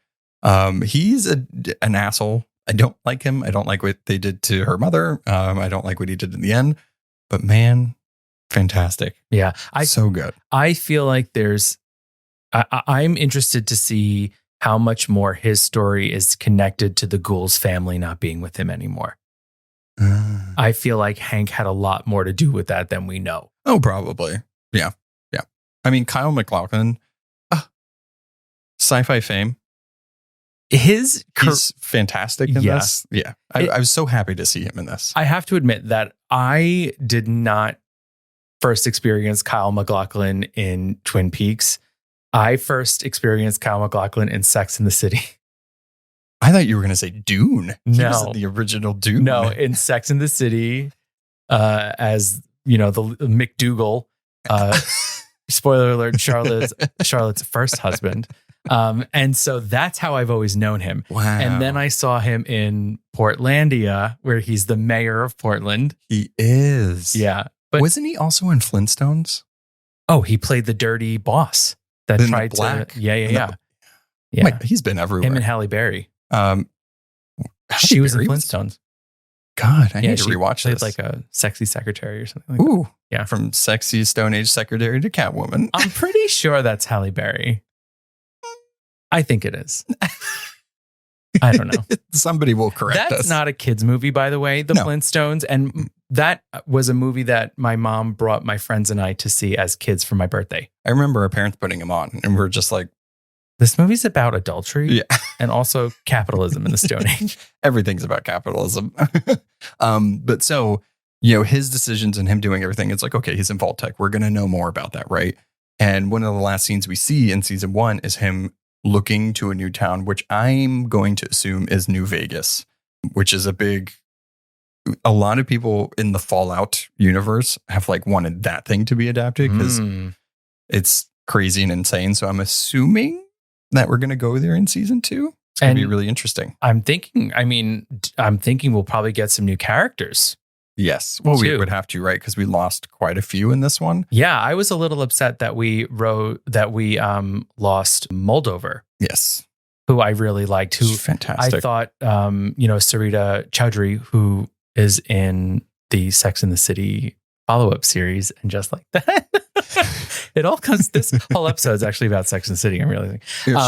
Speaker 2: He's an asshole. I don't like him. I don't like what they did to her mother. I don't like what he did in the end. But man, fantastic.
Speaker 1: Yeah.
Speaker 2: So good.
Speaker 1: I feel like I'm interested to see how much more his story is connected to the Ghoul's family not being with him anymore. I feel like Hank had a lot more to do with that than we know.
Speaker 2: Oh, probably. Yeah. Yeah. I mean, Kyle MacLachlan, sci-fi fame. He's fantastic in this. Yeah. I was so happy to see him in this.
Speaker 1: I have to admit that I did not first experience Kyle MacLachlan in Twin Peaks. I first experienced Kyle MacLachlan in Sex and the City.
Speaker 2: I thought you were going to say Dune. He
Speaker 1: No.
Speaker 2: was in the original Dune.
Speaker 1: No, in Sex and the City as the McDougal. Spoiler alert: Charlotte's first husband. And so that's how I've always known him.
Speaker 2: Wow.
Speaker 1: And then I saw him in Portlandia, where he's the mayor of Portland.
Speaker 2: He is.
Speaker 1: Yeah. But
Speaker 2: wasn't he also in Flintstones?
Speaker 1: Oh, he played the dirty boss that
Speaker 2: In the
Speaker 1: tried
Speaker 2: black?
Speaker 1: to. Yeah.
Speaker 2: No.
Speaker 1: Yeah.
Speaker 2: Like, he's been everywhere.
Speaker 1: Him and Halle Berry.
Speaker 2: Halle
Speaker 1: She was in
Speaker 2: Berry
Speaker 1: Flintstones.
Speaker 2: God, I need to
Speaker 1: she
Speaker 2: rewatch
Speaker 1: played
Speaker 2: this.
Speaker 1: like a sexy secretary or something like that.
Speaker 2: Ooh.
Speaker 1: Yeah.
Speaker 2: From sexy Stone Age secretary to Catwoman.
Speaker 1: I'm pretty sure that's Halle Berry. I think it is. I don't know.
Speaker 2: Somebody will correct us.
Speaker 1: That's not a kid's movie, by the way, The
Speaker 2: No.
Speaker 1: Flintstones. And that was a movie that my mom brought my friends and I to see as kids for my birthday.
Speaker 2: I remember our parents putting him on, and we're just like,
Speaker 1: This movie's about adultery
Speaker 2: yeah.
Speaker 1: and also capitalism in the Stone Age.
Speaker 2: Everything's about capitalism. But so, his decisions and him doing everything, it's like, okay, he's in Vault Tech. We're going to know more about that, right? And one of the last scenes we see in season 1 is him looking to a new town, which I'm going to assume is New Vegas, which is a lot of people in the Fallout universe have like wanted that thing to be adapted because it's crazy and insane. So I'm assuming that we're going to go there in season 2. It's going to be really interesting.
Speaker 1: I'm thinking we'll probably get some new characters.
Speaker 2: Yes. Well, we
Speaker 1: too.
Speaker 2: would have to, right? Because we lost quite a few in this one.
Speaker 1: Yeah, I was a little upset that we lost Moldover,
Speaker 2: Yes.
Speaker 1: who I really liked. Who
Speaker 2: She's fantastic.
Speaker 1: I thought, Sarita Chowdhury, who is in the Sex and the City follow-up series, and just like that, it all comes. This whole episode is actually about Sex and the City. I'm realizing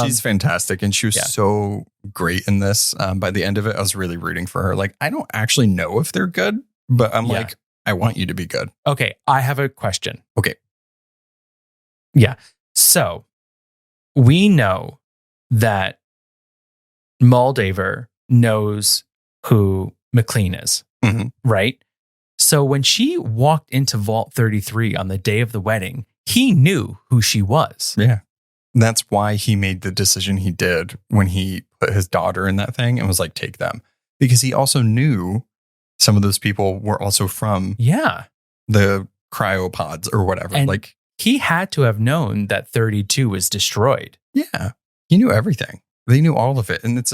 Speaker 2: She's fantastic, and she was so great in this. By the end of it, I was really rooting for her. Like, I don't actually know if they're good, but I'm like, I want you to be good.
Speaker 1: Okay, I have a question.
Speaker 2: Okay.
Speaker 1: Yeah. So we know that Moldaver knows who MacLean is,
Speaker 2: Mhm.
Speaker 1: right? So when she walked into Vault 33 on the day of the wedding, he knew who she was.
Speaker 2: Yeah. That's why he made the decision he did when he put his daughter in that thing and was like, take them. Because he also knew some of those people were also from the cryopods or whatever.
Speaker 1: And
Speaker 2: like,
Speaker 1: he had to have known that 32 was destroyed.
Speaker 2: yeah, he knew everything. They knew all of it. And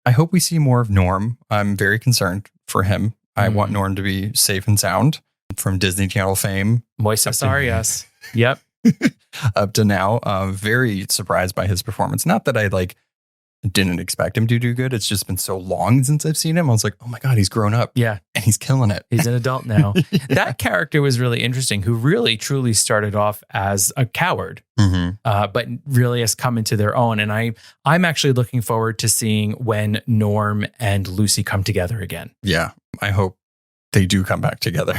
Speaker 2: I hope we see more of Norm. I'm very concerned for him. I want Norm to be safe and sound from Disney Channel fame.
Speaker 1: Moises Arias. Yep.
Speaker 2: Up to now. Very surprised by his performance. Not that I didn't expect him to do good. It's just been so long since I've seen him. I was like, oh my God, he's grown up.
Speaker 1: Yeah.
Speaker 2: And he's killing it.
Speaker 1: He's an adult now. That character was really interesting, who really truly started off as a coward, but really has come into their own. And I'm actually looking forward to seeing when Norm and Lucy come together again.
Speaker 2: Yeah. I hope they do come back together.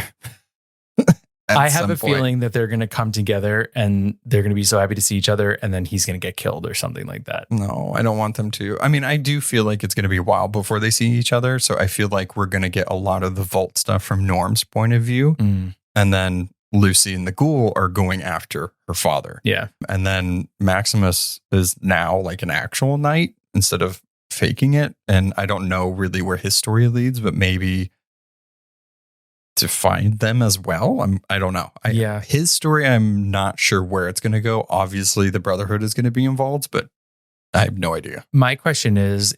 Speaker 1: I have a feeling that they're going to come together and they're going to be so happy to see each other, and then he's going to get killed or something like that.
Speaker 2: No, I don't want them to. I mean, I do feel like it's going to be a while before they see each other. So I feel like we're going to get a lot of the Vault stuff from Norm's point of view. And then Lucy and the Ghoul are going after her father.
Speaker 1: Yeah.
Speaker 2: And then Maximus is now like an actual knight instead of faking it. And I don't know really where his story leads, but maybe to find them as well. I don't know. His story, I'm not sure where it's going to go. Obviously, the Brotherhood is going to be involved, but I have no idea.
Speaker 1: My question is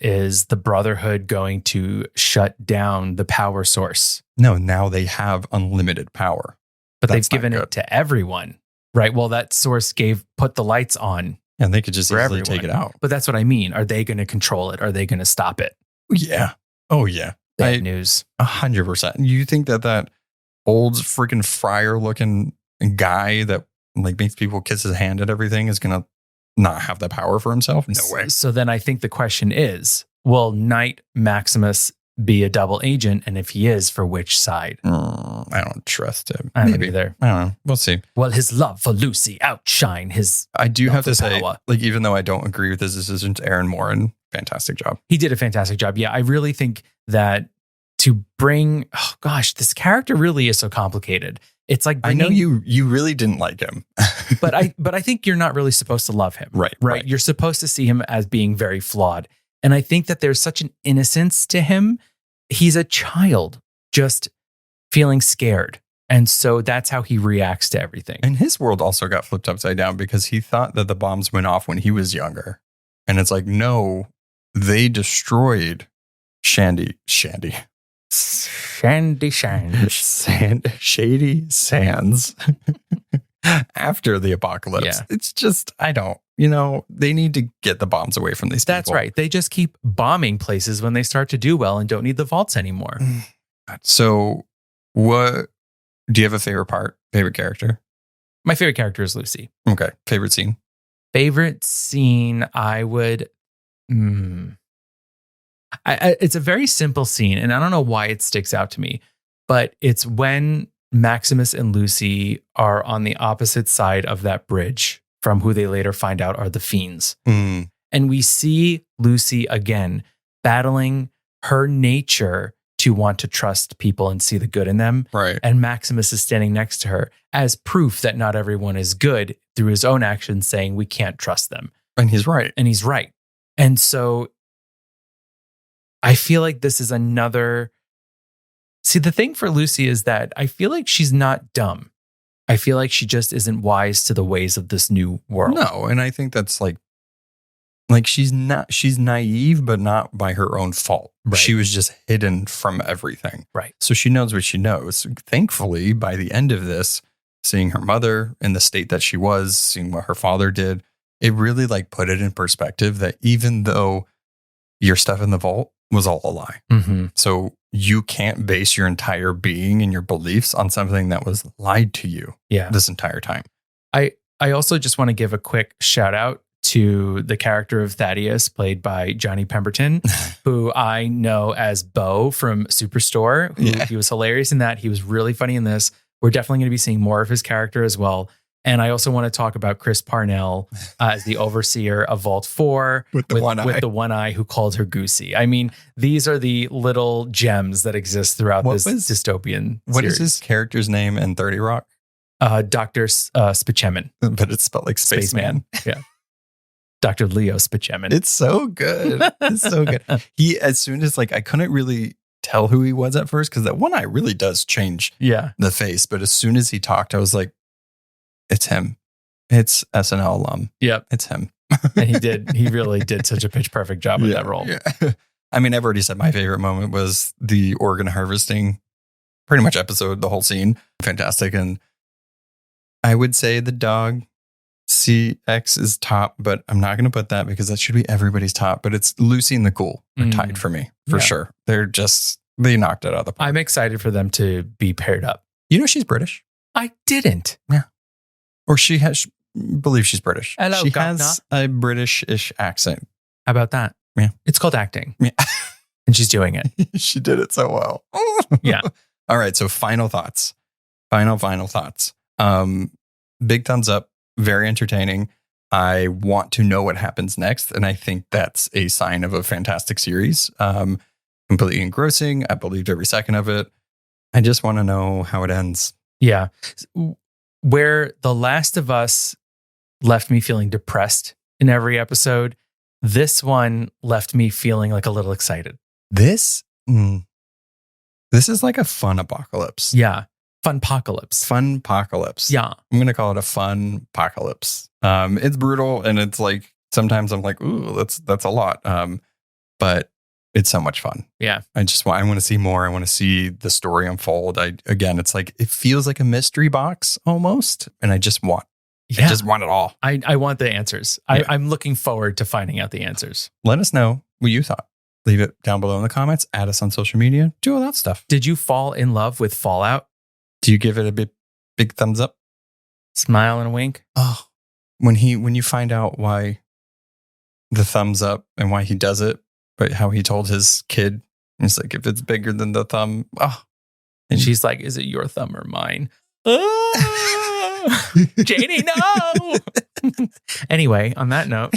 Speaker 1: the Brotherhood going to shut down the power source?
Speaker 2: No, now they have unlimited power.
Speaker 1: But they've given it to everyone, right? Well, that source put the lights on.
Speaker 2: And they could just easily
Speaker 1: everyone.
Speaker 2: Take it out.
Speaker 1: But that's what I mean. Are they going to control it? Are they going to stop it?
Speaker 2: Yeah. Oh, yeah.
Speaker 1: Bad news.
Speaker 2: 100%. You think that old freaking friar looking guy that like makes people kiss his hand and everything is going to not have the power for himself? No way.
Speaker 1: So then I think the question is, will Knight Maximus be a double agent? And if he is, for which side?
Speaker 2: I don't trust him.
Speaker 1: I don't either.
Speaker 2: I don't know. We'll see.
Speaker 1: Will his love for Lucy outshine his
Speaker 2: I do have to say,
Speaker 1: power?
Speaker 2: like, even though I don't agree with his decisions, Aaron Morin, fantastic job.
Speaker 1: He did a fantastic job. Yeah, I really think that to bring, this character really is so complicated. It's like
Speaker 2: I know you really didn't like him,
Speaker 1: but I think you're not really supposed to love him. Right. You're supposed to see him as being very flawed. And I think that there's such an innocence to him. He's a child just feeling scared. And so that's how he reacts to everything.
Speaker 2: And his world also got flipped upside down because he thought that the bombs went off when he was younger. And it's like, no, they destroyed Shady Sands after the apocalypse.
Speaker 1: Yeah.
Speaker 2: It's just, they need to get the bombs away from these people.
Speaker 1: That's right. They just keep bombing places when they start to do well and don't need the vaults anymore.
Speaker 2: So what, do you have a favorite character?
Speaker 1: My favorite character is Lucy.
Speaker 2: Okay. Favorite scene?
Speaker 1: Favorite scene, I would... it's a very simple scene, and I don't know why it sticks out to me, but it's when Maximus and Lucy are on the opposite side of that bridge from who they later find out are the fiends.
Speaker 2: Mm.
Speaker 1: And we see Lucy again battling her nature to want to trust people and see the good in them.
Speaker 2: Right.
Speaker 1: And Maximus is standing next to her as proof that not everyone is good through his own actions, saying we can't trust them.
Speaker 2: And he's right.
Speaker 1: And so I feel like this is another... See, the thing for Lucy is that I feel like she's not dumb. I feel like she just isn't wise to the ways of this new world.
Speaker 2: No, and I think that's like she's naive, but not by her own fault.
Speaker 1: Right.
Speaker 2: She was just hidden from everything.
Speaker 1: Right.
Speaker 2: So she knows what she knows. Thankfully, by the end of this, seeing her mother in the state that she was, seeing what her father did, it really put it in perspective that even though your stuff in the vault was all a lie.
Speaker 1: Mm-hmm.
Speaker 2: So you can't base your entire being and your beliefs on something that was lied to you this entire time.
Speaker 1: I also just want to give a quick shout out to the character of Thaddeus, played by Johnny Pemberton, who I know as Bo from Superstore. He was hilarious in that. He was really funny in this. We're definitely going to be seeing more of his character as well. And I also want to talk about Chris Purnell as the overseer of Vault 4
Speaker 2: with the
Speaker 1: one eye who called her Goosey. I mean, these are the little gems that exist throughout this dystopian
Speaker 2: What
Speaker 1: series.
Speaker 2: is his character's name in 30 Rock?
Speaker 1: Dr. Spichemin.
Speaker 2: But it's spelled like Spaceman.
Speaker 1: Yeah. Dr. Leo Spichemin.
Speaker 2: It's so good. It's so good. He, as soon as I couldn't really tell who he was at first because that one eye really does change the face. But as soon as he talked, I was like, it's him. It's SNL alum.
Speaker 1: Yep.
Speaker 2: It's him.
Speaker 1: And he really did such a pitch perfect job with that role.
Speaker 2: Yeah. I mean, I've already said my favorite moment was the organ harvesting pretty much episode, the whole scene. Fantastic. And I would say the dog CX is top, but I'm not going to put that because that should be everybody's top. But it's Lucy and the Ghoul are tied for me, for sure. They knocked it out of the park.
Speaker 1: I'm excited for them to be paired up.
Speaker 2: You know she's British?
Speaker 1: I didn't.
Speaker 2: Yeah. Or she believes she's British.
Speaker 1: Hello,
Speaker 2: she
Speaker 1: governor.
Speaker 2: has a British-ish accent.
Speaker 1: How about that?
Speaker 2: Yeah.
Speaker 1: It's called acting.
Speaker 2: Yeah.
Speaker 1: And she's doing it.
Speaker 2: She did it so well.
Speaker 1: Yeah.
Speaker 2: All right. So final thoughts. Final thoughts. Big thumbs up. Very entertaining. I want to know what happens next. And I think that's a sign of a fantastic series. Completely engrossing. I believed every second of it. I just want to know how it ends.
Speaker 1: Yeah. Where The Last of Us left me feeling depressed in every episode, this one left me feeling a little excited.
Speaker 2: This is like a fun apocalypse.
Speaker 1: Yeah. Fun-pocalypse.
Speaker 2: Fun-pocalypse.
Speaker 1: Yeah.
Speaker 2: I'm going to call it a fun-pocalypse. It's brutal and it's sometimes I'm like, ooh, that's a lot. But it's so much fun.
Speaker 1: Yeah.
Speaker 2: I want to see more. I want to see the story unfold. It feels like a mystery box almost. And I just want it all.
Speaker 1: I want the answers. Yeah. I'm looking forward to finding out the answers.
Speaker 2: Let us know what you thought. Leave it down below in the comments. Add us on social media. Do all that stuff.
Speaker 1: Did you fall in love with Fallout?
Speaker 2: Do you give it a big thumbs up?
Speaker 1: Smile and a wink?
Speaker 2: Oh, when you find out why the thumbs up and why he does it, but how he told his kid, it's like, if it's bigger than the thumb,
Speaker 1: and she's like, is it your thumb or mine? Janie, no! Anyway, on that note.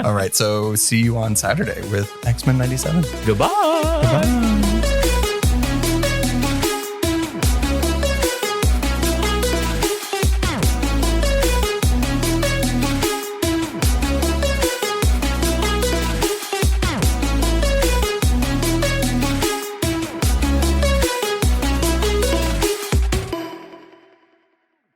Speaker 2: All right, so see you on Saturday with X-Men 97.
Speaker 1: Goodbye.